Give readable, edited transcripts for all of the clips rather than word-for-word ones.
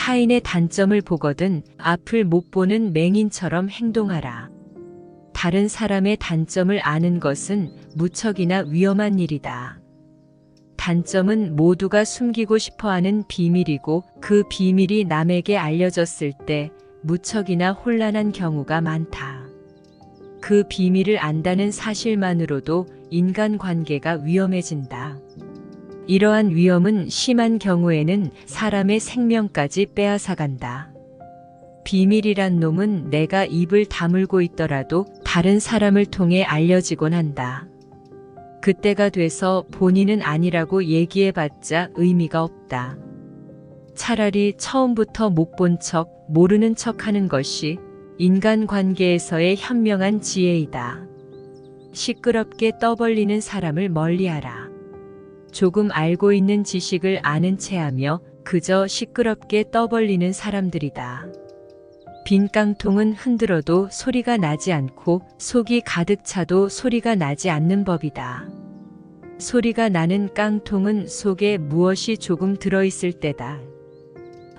타인의 단점을 보거든 앞을 못 보는 맹인처럼 행동하라. 다른 사람의 단점을 아는 것은 무척이나 위험한 일이다. 단점은 모두가 숨기고 싶어하는 비밀이고 그 비밀이 남에게 알려졌을 때 무척이나 혼란한 경우가 많다. 그 비밀을 안다는 사실만으로도 인간관계가 위험해진다. 이러한 위험은 심한 경우에는 사람의 생명까지 빼앗아간다. 비밀이란 놈은 내가 입을 다물고 있더라도 다른 사람을 통해 알려지곤 한다. 그때가 돼서 본인은 아니라고 얘기해봤자 의미가 없다. 차라리 처음부터 못 본 척, 모르는 척 하는 것이 인간관계에서의 현명한 지혜이다. 시끄럽게 떠벌리는 사람을 멀리하라. 조금 알고 있는 지식을 아는 체하며 그저 시끄럽게 떠벌리는 사람들이다. 빈 깡통은 흔들어도 소리가 나지 않고 속이 가득 차도 소리가 나지 않는 법이다. 소리가 나는 깡통은 속에 무엇이 조금 들어있을 때다.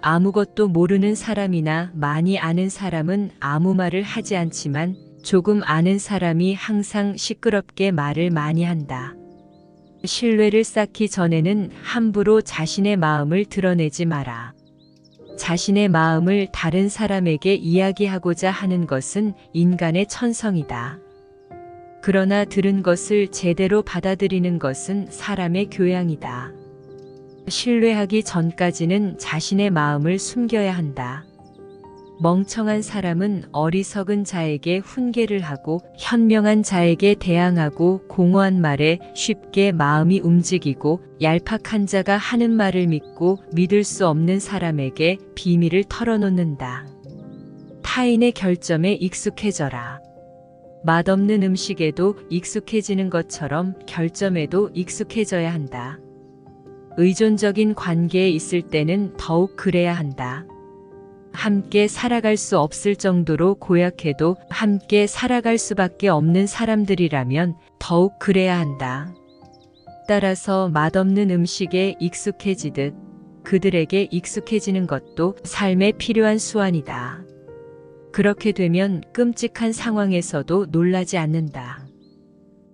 아무것도 모르는 사람이나 많이 아는 사람은 아무 말을 하지 않지만 조금 아는 사람이 항상 시끄럽게 말을 많이 한다. 신뢰를 쌓기 전에는 함부로 자신의 마음을 드러내지 마라. 자신의 마음을 다른 사람에게 이야기하고자 하는 것은 인간의 천성이다. 그러나 들은 것을 제대로 받아들이는 것은 사람의 교양이다. 신뢰하기 전까지는 자신의 마음을 숨겨야 한다. 멍청한 사람은 어리석은 자에게 훈계를 하고 현명한 자에게 대항하고 공허한 말에 쉽게 마음이 움직이고 얄팍한 자가 하는 말을 믿고 믿을 수 없는 사람에게 비밀을 털어놓는다. 타인의 결점에 익숙해져라. 맛없는 음식에도 익숙해지는 것처럼 결점에도 익숙해져야 한다. 의존적인 관계에 있을 때는 더욱 그래야 한다. 함께 살아갈 수 없을 정도로 고약해도 함께 살아갈 수밖에 없는 사람들이라면 더욱 그래야 한다. 따라서 맛없는 음식에 익숙해지듯 그들에게 익숙해지는 것도 삶에 필요한 수완이다. 그렇게 되면 끔찍한 상황에서도 놀라지 않는다.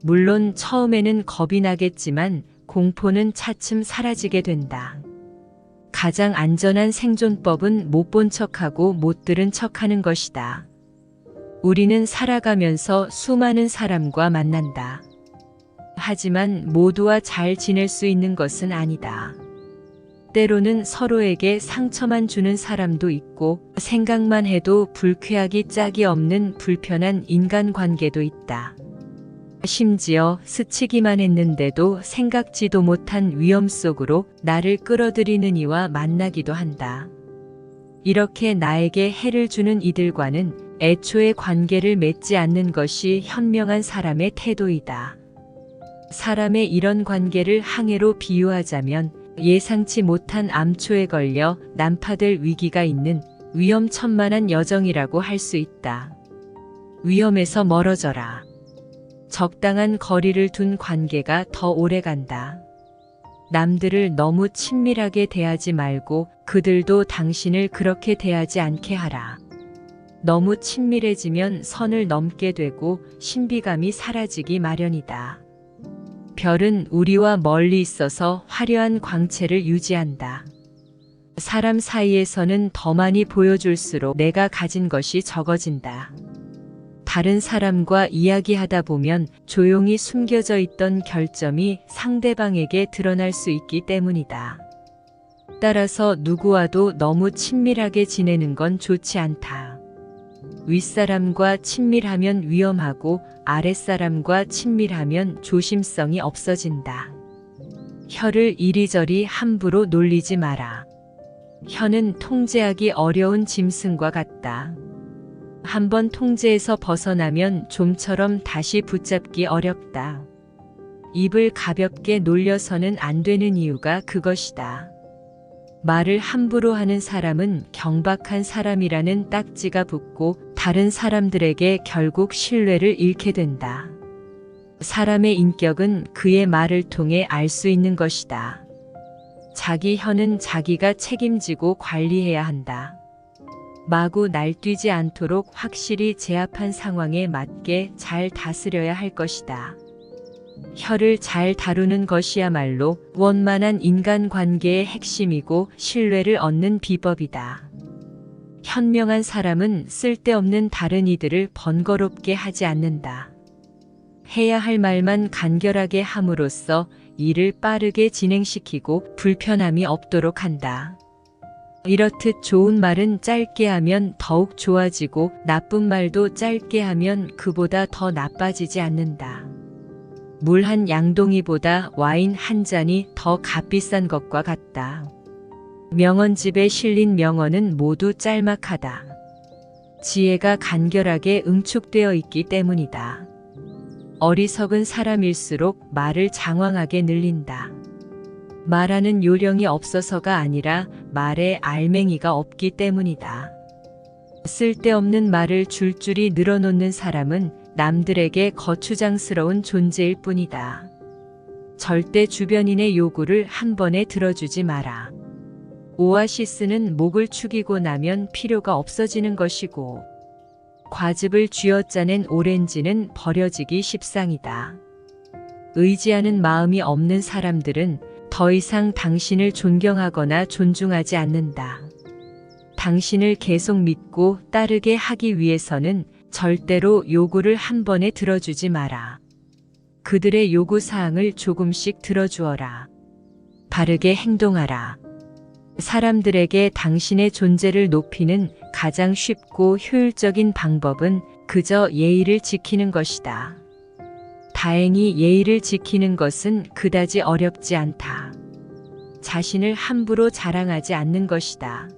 물론 처음에는 겁이 나겠지만 공포는 차츰 사라지게 된다. 가장 안전한 생존법은 못 본 척하고 못 들은 척하는 것이다. 우리는 살아가면서 수많은 사람과 만난다. 하지만 모두와 잘 지낼 수 있는 것은 아니다. 때로는 서로에게 상처만 주는 사람도 있고 생각만 해도 불쾌하기 짝이 없는 불편한 인간관계도 있다. 심지어 스치기만 했는데도 생각지도 못한 위험 속으로 나를 끌어들이는 이와 만나기도 한다. 이렇게 나에게 해를 주는 이들과는 애초에 관계를 맺지 않는 것이 현명한 사람의 태도이다. 사람의 이런 관계를 항해로 비유하자면 예상치 못한 암초에 걸려 난파될 위기가 있는 위험천만한 여정이라고 할 수 있다. 위험에서 멀어져라. 적당한 거리를 둔 관계가 더 오래간다. 남들을 너무 친밀하게 대하지 말고 그들도 당신을 그렇게 대하지 않게 하라. 너무 친밀해지면 선을 넘게 되고 신비감이 사라지기 마련이다. 별은 우리와 멀리 있어서 화려한 광채를 유지한다. 사람 사이에서는 더 많이 보여줄수록 내가 가진 것이 적어진다. 다른 사람과 이야기하다 보면 조용히 숨겨져 있던 결점이 상대방에게 드러날 수 있기 때문이다. 따라서 누구와도 너무 친밀하게 지내는 건 좋지 않다. 윗사람과 친밀하면 위험하고 아랫사람과 친밀하면 조심성이 없어진다. 혀를 이리저리 함부로 놀리지 마라. 혀는 통제하기 어려운 짐승과 같다. 한번 통제에서 벗어나면 좀처럼 다시 붙잡기 어렵다. 입을 가볍게 놀려서는 안 되는 이유가 그것이다. 말을 함부로 하는 사람은 경박한 사람이라는 딱지가 붙고 다른 사람들에게 결국 신뢰를 잃게 된다. 사람의 인격은 그의 말을 통해 알 수 있는 것이다. 자기 혀는 자기가 책임지고 관리해야 한다. 마구 날뛰지 않도록 확실히 제압한 상황에 맞게 잘 다스려야 할 것이다. 혀를 잘 다루는 것이야말로 원만한 인간관계의 핵심이고 신뢰를 얻는 비법이다. 현명한 사람은 쓸데없는 다른 이들을 번거롭게 하지 않는다. 해야 할 말만 간결하게 함으로써 일을 빠르게 진행시키고 불편함이 없도록 한다. 이렇듯 좋은 말은 짧게 하면 더욱 좋아지고 나쁜 말도 짧게 하면 그보다 더 나빠지지 않는다. 물 한 양동이보다 와인 한 잔이 더 값비싼 것과 같다. 명언집에 실린 명언은 모두 짤막하다. 지혜가 간결하게 응축되어 있기 때문이다. 어리석은 사람일수록 말을 장황하게 늘린다. 말하는 요령이 없어서가 아니라 말에 알맹이가 없기 때문이다. 쓸데없는 말을 줄줄이 늘어놓는 사람은 남들에게 거추장스러운 존재일 뿐이다. 절대 주변인의 요구를 한 번에 들어주지 마라. 오아시스는 목을 축이고 나면 필요가 없어지는 것이고, 과즙을 쥐어짜낸 오렌지는 버려지기 십상이다. 의지하는 마음이 없는 사람들은 더 이상 당신을 존경하거나 존중하지 않는다. 당신을 계속 믿고 따르게 하기 위해서는 절대로 요구를 한 번에 들어주지 마라. 그들의 요구사항을 조금씩 들어주어라. 바르게 행동하라. 사람들에게 당신의 존재를 높이는 가장 쉽고 효율적인 방법은 그저 예의를 지키는 것이다. 다행히 예의를 지키는 것은 그다지 어렵지 않다. 자신을 함부로 자랑하지 않는 것이다.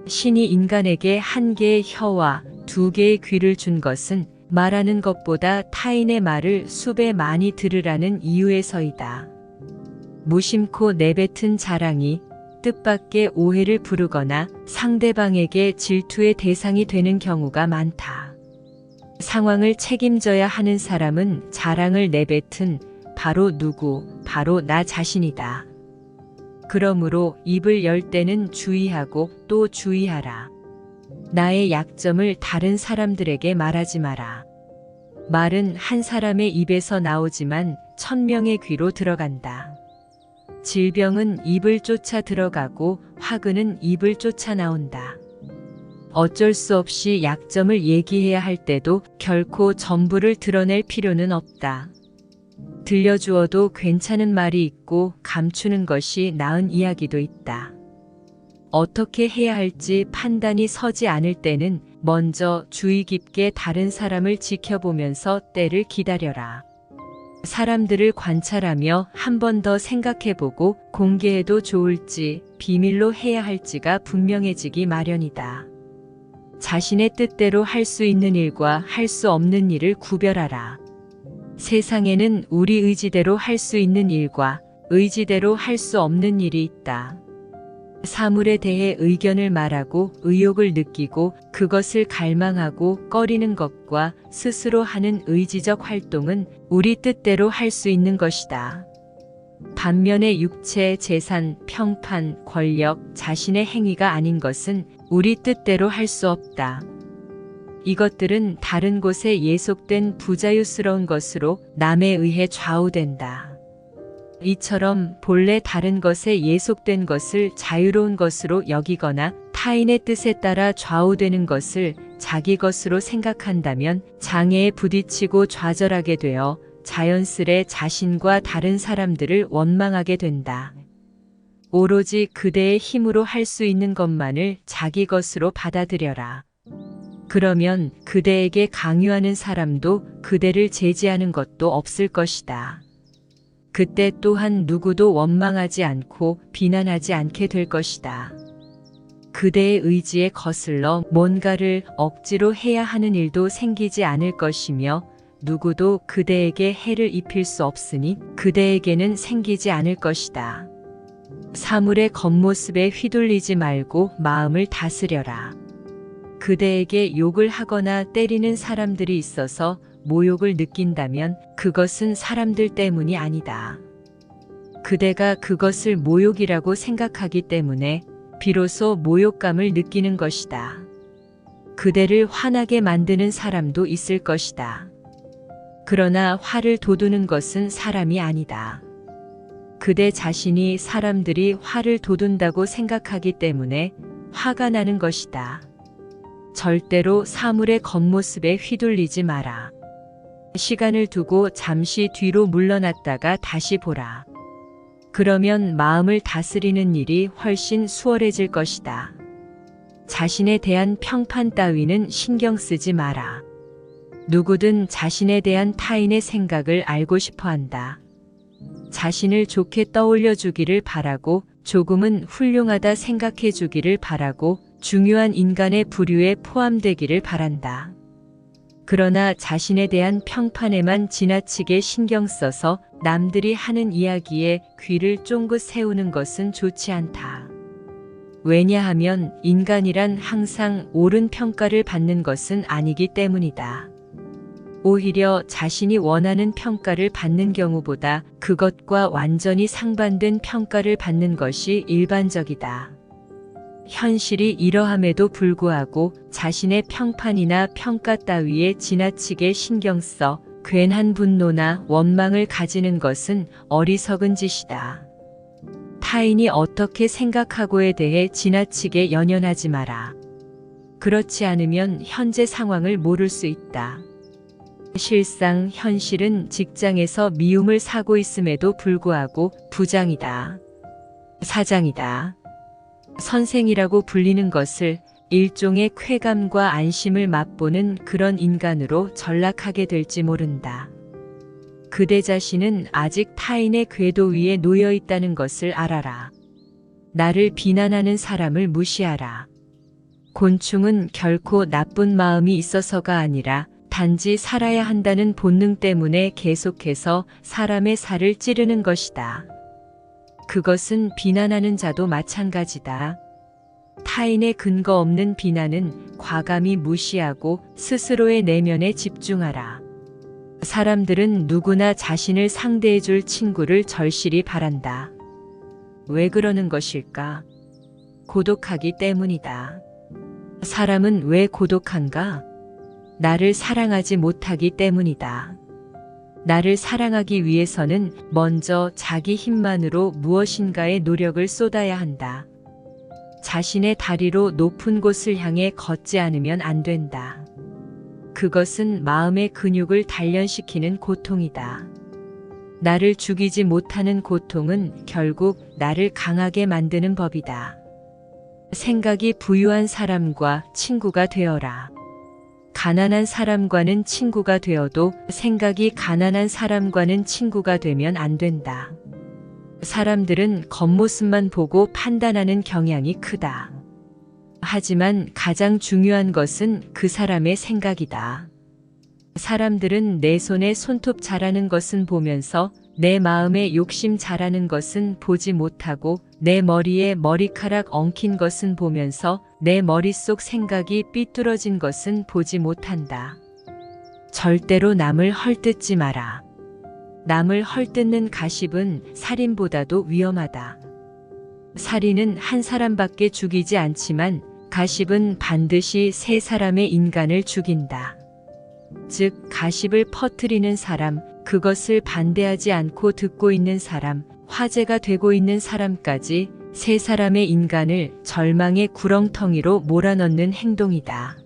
신이 인간에게 한 개의 혀와 두 개의 귀를 준 것은 말하는 것보다 타인의 말을 수배 많이 들으라는 이유에서이다. 무심코 내뱉은 자랑이 뜻밖의 오해를 부르거나 상대방에게 질투의 대상이 되는 경우가 많다. 상황을 책임져야 하는 사람은 자랑을 내뱉은 바로 바로 나 자신이다. 그러므로 입을 열 때는 주의하고 또 주의하라. 나의 약점을 다른 사람들에게 말하지 마라. 말은 한 사람의 입에서 나오지만 1000명의 귀로 들어간다. 질병은 입을 쫓아 들어가고 화근은 입을 쫓아 나온다. 어쩔 수 없이 약점을 얘기해야 할 때도 결코 전부를 드러낼 필요는 없다. 들려주어도 괜찮은 말이 있고 감추는 것이 나은 이야기도 있다. 어떻게 해야 할지 판단이 서지 않을 때는 먼저 주의 깊게 다른 사람을 지켜보면서 때를 기다려라. 사람들을 관찰하며 한 번 더 생각해보고 공개해도 좋을지 비밀로 해야 할지가 분명해지기 마련이다. 자신의 뜻대로 할 수 있는 일과 할 수 없는 일을 구별하라. 세상에는 우리 의지대로 할 수 있는 일과 의지대로 할 수 없는 일이 있다. 사물에 대해 의견을 말하고 의욕을 느끼고 그것을 갈망하고 꺼리는 것과 스스로 하는 의지적 활동은 우리 뜻대로 할 수 있는 것이다. 반면에 육체, 재산, 평판, 권력, 자신의 행위가 아닌 것은 우리 뜻대로 할 수 없다. 이것들은 다른 곳에 예속된 부자유스러운 것으로 남에 의해 좌우된다. 이처럼 본래 다른 것에 예속된 것을 자유로운 것으로 여기거나 타인의 뜻에 따라 좌우되는 것을 자기 것으로 생각한다면 장애에 부딪히고 좌절하게 되어 자연스레 자신과 다른 사람들을 원망하게 된다. 오로지 그대의 힘으로 할 수 있는 것만을 자기 것으로 받아들여라. 그러면 그대에게 강요하는 사람도 그대를 제지하는 것도 없을 것이다. 그때 또한 누구도 원망하지 않고 비난하지 않게 될 것이다. 그대의 의지에 거슬러 뭔가를 억지로 해야 하는 일도 생기지 않을 것이며 누구도 그대에게 해를 입힐 수 없으니 그대에게는 생기지 않을 것이다. 사물의 겉모습에 휘둘리지 말고 마음을 다스려라. 그대에게 욕을 하거나 때리는 사람들이 있어서 모욕을 느낀다면 그것은 사람들 때문이 아니다. 그대가 그것을 모욕이라고 생각하기 때문에 비로소 모욕감을 느끼는 것이다. 그대를 화나게 만드는 사람도 있을 것이다. 그러나 화를 돋우는 것은 사람이 아니다. 그대 자신이 사람들이 화를 돋운다고 생각하기 때문에 화가 나는 것이다. 절대로 사물의 겉모습에 휘둘리지 마라. 시간을 두고 잠시 뒤로 물러났다가 다시 보라. 그러면 마음을 다스리는 일이 훨씬 수월해질 것이다. 자신에 대한 평판 따위는 신경 쓰지 마라. 누구든 자신에 대한 타인의 생각을 알고 싶어 한다. 자신을 좋게 떠올려 주기를 바라고 조금은 훌륭하다 생각해 주기를 바라고 중요한 인간의 부류에 포함되기를 바란다. 그러나 자신에 대한 평판에만 지나치게 신경 써서 남들이 하는 이야기에 귀를 쫑긋 세우는 것은 좋지 않다. 왜냐하면 인간이란 항상 옳은 평가를 받는 것은 아니기 때문이다. 오히려 자신이 원하는 평가를 받는 경우보다 그것과 완전히 상반된 평가를 받는 것이 일반적이다. 현실이 이러함에도 불구하고 자신의 평판이나 평가 따위에 지나치게 신경 써 괜한 분노나 원망을 가지는 것은 어리석은 짓이다. 타인이 어떻게 생각하고에 대해 지나치게 연연하지 마라. 그렇지 않으면 현재 상황을 모를 수 있다. 실상 현실은 직장에서 미움을 사고 있음에도 불구하고 부장이다. 사장이다. 선생이라고 불리는 것을 일종의 쾌감과 안심을 맛보는 그런 인간으로 전락하게 될지 모른다. 그대 자신은 아직 타인의 궤도 위에 놓여 있다는 것을 알아라. 나를 비난하는 사람을 무시하라. 곤충은 결코 나쁜 마음이 있어서가 아니라 단지 살아야 한다는 본능 때문에 계속해서 사람의 살을 찌르는 것이다. 그것은 비난하는 자도 마찬가지다. 타인의 근거 없는 비난은 과감히 무시하고 스스로의 내면에 집중하라. 사람들은 누구나 자신을 상대해 줄 친구를 절실히 바란다. 왜 그러는 것일까? 고독하기 때문이다. 사람은 왜 고독한가? 나를 사랑하지 못하기 때문이다. 나를 사랑하기 위해서는 먼저 자기 힘만으로 무엇인가의 노력을 쏟아야 한다. 자신의 다리로 높은 곳을 향해 걷지 않으면 안 된다. 그것은 마음의 근육을 단련시키는 고통이다. 나를 죽이지 못하는 고통은 결국 나를 강하게 만드는 법이다. 생각이 부유한 사람과 친구가 되어라. 가난한 사람과는 친구가 되어도 생각이 가난한 사람과는 친구가 되면 안 된다. 사람들은 겉모습만 보고 판단하는 경향이 크다. 하지만 가장 중요한 것은 그 사람의 생각이다. 사람들은 내 손에 손톱 자라는 것은 보면서 내 마음에 욕심 자라는 것은 보지 못하고 내 머리에 머리카락 엉킨 것은 보면서 내 머릿속 생각이 삐뚤어진 것은 보지 못한다. 절대로 남을 헐뜯지 마라. 남을 헐뜯는 가십은 살인보다도 위험하다. 살인은 한 사람밖에 죽이지 않지만 가십은 반드시 세 사람의 인간을 죽인다. 즉 가십을 퍼뜨리는 사람, 그것을 반대하지 않고 듣고 있는 사람, 화제가 되고 있는 사람까지 세 사람의 인간을 절망의 구렁텅이로 몰아넣는 행동이다.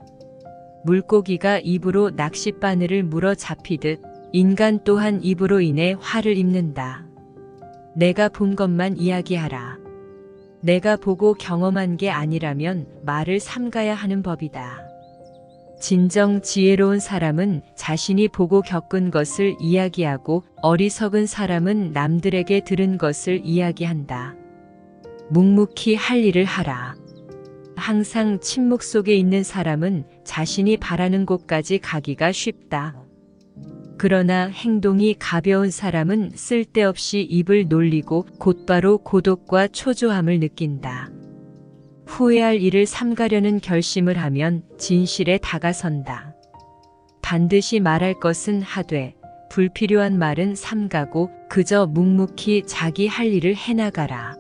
물고기가 입으로 낚싯바늘을 물어 잡히듯 인간 또한 입으로 인해 화를 입는다. 내가 본 것만 이야기하라. 내가 보고 경험한 게 아니라면 말을 삼가야 하는 법이다. 진정 지혜로운 사람은 자신이 보고 겪은 것을 이야기하고 어리석은 사람은 남들에게 들은 것을 이야기한다. 묵묵히 할 일을 하라. 항상 침묵 속에 있는 사람은 자신이 바라는 곳까지 가기가 쉽다. 그러나 행동이 가벼운 사람은 쓸데없이 입을 놀리고 곧바로 고독과 초조함을 느낀다. 후회할 일을 삼가려는 결심을 하면 진실에 다가선다. 반드시 말할 것은 하되 불필요한 말은 삼가고 그저 묵묵히 자기 할 일을 해나가라.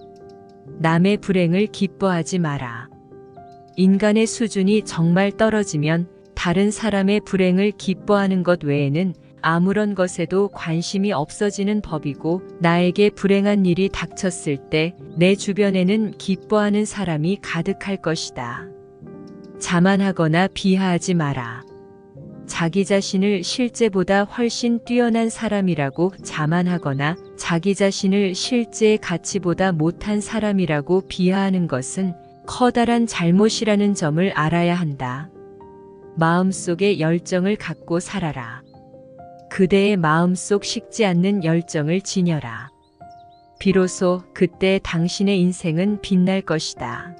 남의 불행을 기뻐하지 마라. 인간의 수준이 정말 떨어지면 다른 사람의 불행을 기뻐하는 것 외에는 아무런 것에도 관심이 없어지는 법이고, 나에게 불행한 일이 닥쳤을 때 내 주변에는 기뻐하는 사람이 가득할 것이다. 자만하거나 비하하지 마라. 자기 자신을 실제보다 훨씬 뛰어난 사람이라고 자만하거나 자기 자신을 실제의 가치보다 못한 사람이라고 비하하는 것은 커다란 잘못이라는 점을 알아야 한다. 마음속에 열정을 갖고 살아라. 그대의 마음속 식지 않는 열정을 지녀라. 비로소 그때 당신의 인생은 빛날 것이다.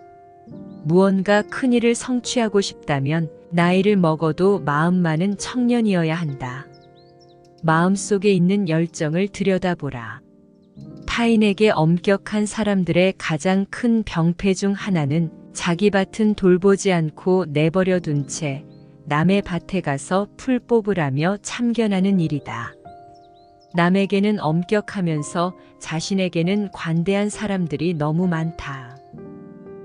무언가 큰 일을 성취하고 싶다면 나이를 먹어도 마음만은 청년이어야 한다. 마음속에 있는 열정을 들여다보라. 타인에게 엄격한 사람들의 가장 큰 병폐 중 하나는 자기 밭은 돌보지 않고 내버려 둔 채 남의 밭에 가서 풀 뽑으라며 참견하는 일이다. 남에게는 엄격하면서 자신에게는 관대한 사람들이 너무 많다.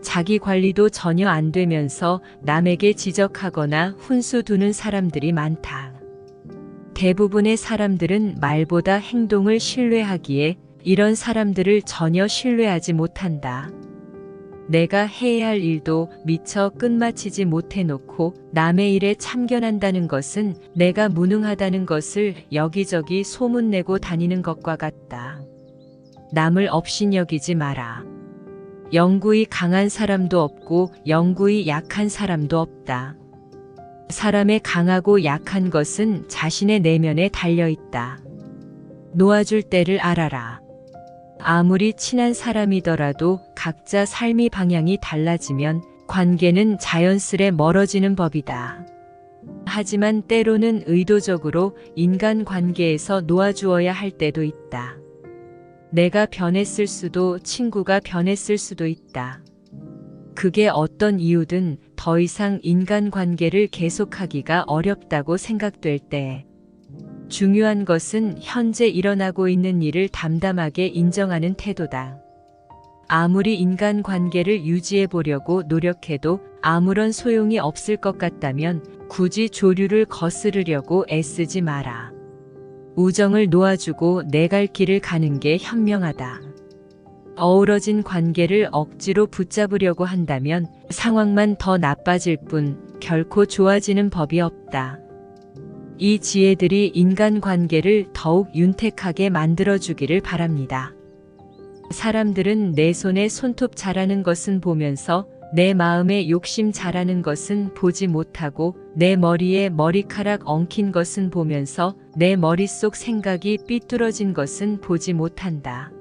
자기 관리도 전혀 안 되면서 남에게 지적하거나 훈수 두는 사람들이 많다. 대부분의 사람들은 말보다 행동을 신뢰하기에 이런 사람들을 전혀 신뢰하지 못한다. 내가 해야 할 일도 미처 끝마치지 못해놓고 남의 일에 참견한다는 것은 내가 무능하다는 것을 여기저기 소문내고 다니는 것과 같다. 남을 업신여기지 마라. 영구히 강한 사람도 없고 영구히 약한 사람도 없다. 사람의 강하고 약한 것은 자신의 내면에 달려있다. 놓아줄 때를 알아라. 아무리 친한 사람이더라도 각자 삶의 방향이 달라지면 관계는 자연스레 멀어지는 법이다. 하지만 때로는 의도적으로 인간 관계에서 놓아주어야 할 때도 있다. 내가 변했을 수도 친구가 변했을 수도 있다. 그게 어떤 이유든 더 이상 인간 관계를 계속하기가 어렵다고 생각될 때, 중요한 것은 현재 일어나고 있는 일을 담담하게 인정하는 태도다. 아무리 인간 관계를 유지해 보려고 노력해도 아무런 소용이 없을 것 같다면 굳이 조류를 거스르려고 애쓰지 마라. 우정을 놓아주고 내 갈 길을 가는 게 현명하다. 어우러진 관계를 억지로 붙잡으려고 한다면 상황만 더 나빠질 뿐 결코 좋아지는 법이 없다. 이 지혜들이 인간관계를 더욱 윤택하게 만들어주기를 바랍니다. 사람들은 내 손에 손톱 자라는 것은 보면서 내 마음에 욕심 자라는 것은 보지 못하고 내 머리에 머리카락 엉킨 것은 보면서 내 머릿속 생각이 삐뚤어진 것은 보지 못한다.